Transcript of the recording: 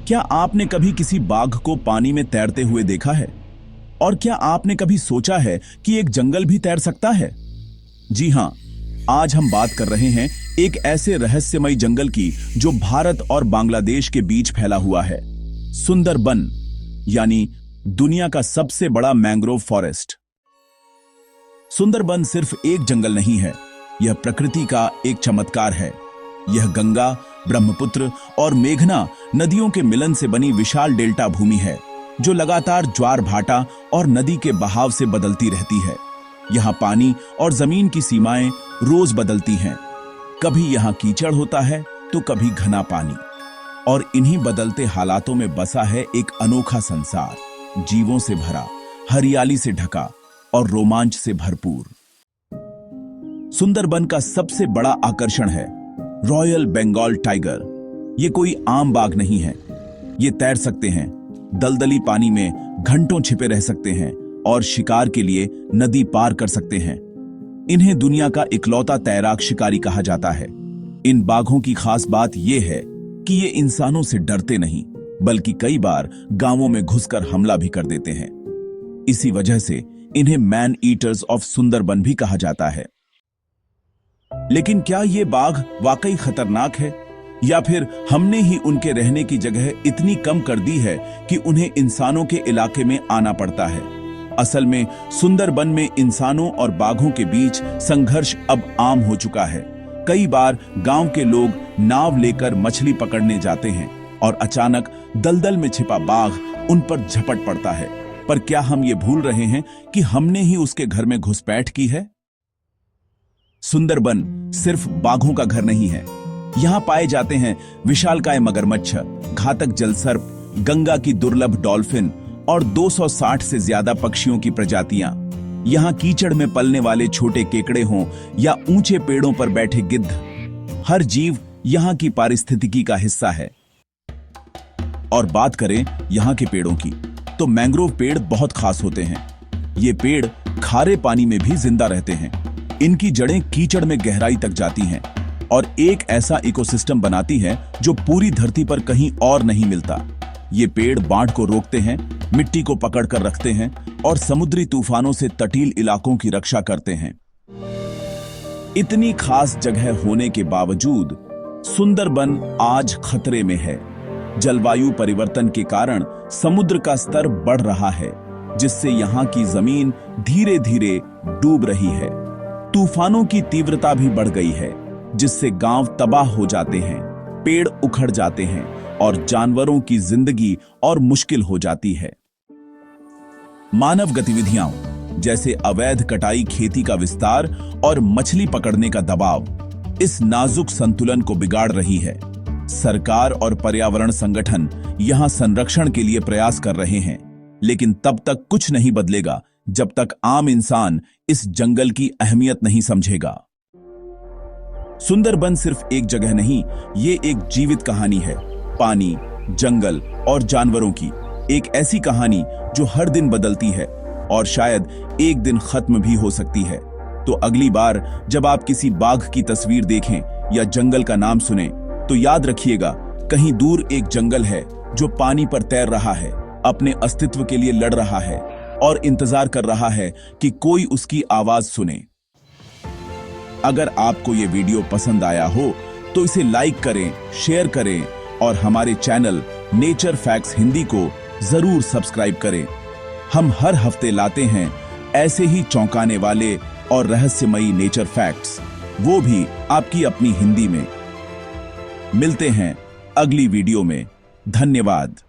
क्या आपने कभी किसी बाघ को पानी में तैरते हुए देखा है? और क्या आपने कभी सोचा है कि एक जंगल भी तैर सकता है? जी हां, आज हम बात कर रहे हैं एक ऐसे रहस्यमयी जंगल की जो भारत और बांग्लादेश के बीच फैला हुआ है। सुंदरबन, यानी दुनिया का सबसे बड़ा मैंग्रोव फॉरेस्ट। सुंदरबन सिर्फ एक जंगल नहीं है, यह प्रकृति का एक चमत्कार है। यह गंगा, ब्रह्मपुत्र और मेघना नदियों के मिलन से बनी विशाल डेल्टा भूमि है, जो लगातार ज्वार भाटा और नदी के बहाव से बदलती रहती है। यहाँ पानी और जमीन की सीमाएं रोज बदलती हैं। कभी यहाँ कीचड़ होता है तो कभी घना पानी, और इन्हीं बदलते हालातों में बसा है एक अनोखा संसार, जीवों से भरा, हरियाली से ढका और रोमांच से भरपूर। सुंदरबन का सबसे बड़ा आकर्षण है रॉयल बंगाल टाइगर। ये कोई आम बाघ नहीं है। ये तैर सकते हैं, दलदली पानी में घंटों छिपे रह सकते हैं और शिकार के लिए नदी पार कर सकते हैं। इन्हें दुनिया का इकलौता तैराक शिकारी कहा जाता है। इन बाघों की खास बात यह है कि ये इंसानों से डरते नहीं, बल्कि कई बार गांवों में घुसकर हमला भी कर देते हैं। इसी वजह से इन्हें मैन ईटर्स ऑफ सुंदरबन भी कहा जाता है। लेकिन क्या ये बाघ वाकई खतरनाक है, या फिर हमने ही उनके रहने की जगह इतनी कम कर दी है कि उन्हें इंसानों के इलाके में आना पड़ता है? असल में सुंदरबन में इंसानों और बाघों के बीच संघर्ष अब आम हो चुका है। कई बार गांव के लोग नाव लेकर मछली पकड़ने जाते हैं और अचानक दलदल में छिपा बाघ उन पर झपट पड़ता है। पर क्या हम ये भूल रहे हैं कि हमने ही उसके घर में घुसपैठ की है? सुंदरबन सिर्फ बाघों का घर नहीं है। यहां पाए जाते हैं विशालकाय मगरमच्छ, घातक जलसर्प, गंगा की दुर्लभ डॉल्फिन और 260 से ज्यादा पक्षियों की प्रजातियां। यहां कीचड़ में पलने वाले छोटे केकड़े हों या ऊंचे पेड़ों पर बैठे गिद्ध, हर जीव यहां की पारिस्थितिकी का हिस्सा है। और बात करें यहां के पेड़ों की, तो मैंग्रोव पेड़ बहुत खास होते हैं। ये पेड़ खारे पानी में भी जिंदा रहते हैं। इनकी जड़ें कीचड़ में गहराई तक जाती हैं और एक ऐसा इकोसिस्टम बनाती हैं जो पूरी धरती पर कहीं और नहीं मिलता। ये पेड़ बाढ़ को रोकते हैं, मिट्टी को पकड़ कर रखते हैं और समुद्री तूफानों से तटील इलाकों की रक्षा करते हैं। इतनी खास जगह होने के बावजूद सुंदरबन आज खतरे में है। जलवायु परिवर्तन के कारण समुद्र का स्तर बढ़ रहा है, जिससे यहाँ की जमीन धीरे धीरे डूब रही है। तूफानों की तीव्रता भी बढ़ गई है, जिससे गांव तबाह हो जाते हैं, पेड़ उखड़ जाते हैं और जानवरों की जिंदगी और मुश्किल हो जाती है। मानव गतिविधियां जैसे अवैध कटाई, खेती का विस्तार और मछली पकड़ने का दबाव इस नाजुक संतुलन को बिगाड़ रही है। सरकार और पर्यावरण संगठन यहां संरक्षण के लिए प्रयास कर रहे हैं, लेकिन तब तक कुछ नहीं बदलेगा जब तक आम इंसान इस जंगल की अहमियत नहीं समझेगा। सुंदरबन सिर्फ एक जगह नहीं, ये एक जीवित कहानी है। पानी, जंगल और जानवरों की एक ऐसी कहानी जो हर दिन बदलती है और शायद एक दिन खत्म भी हो सकती है। तो अगली बार जब आप किसी बाघ की तस्वीर देखें या जंगल का नाम सुने, तो याद रखिएगा, कहीं दूर एक जंगल है जो पानी पर तैर रहा है, अपने अस्तित्व के लिए लड़ रहा है और इंतजार कर रहा है कि कोई उसकी आवाज सुने। अगर आपको ये वीडियो पसंद आया हो तो इसे लाइक करें, शेयर करें और हमारे चैनल नेचर फैक्ट्स हिंदी को जरूर सब्सक्राइब करें। हम हर हफ्ते लाते हैं ऐसे ही चौंकाने वाले और रहस्यमयी नेचर फैक्ट्स, वो भी आपकी अपनी हिंदी में। मिलते हैं अगली वीडियो में। धन्यवाद।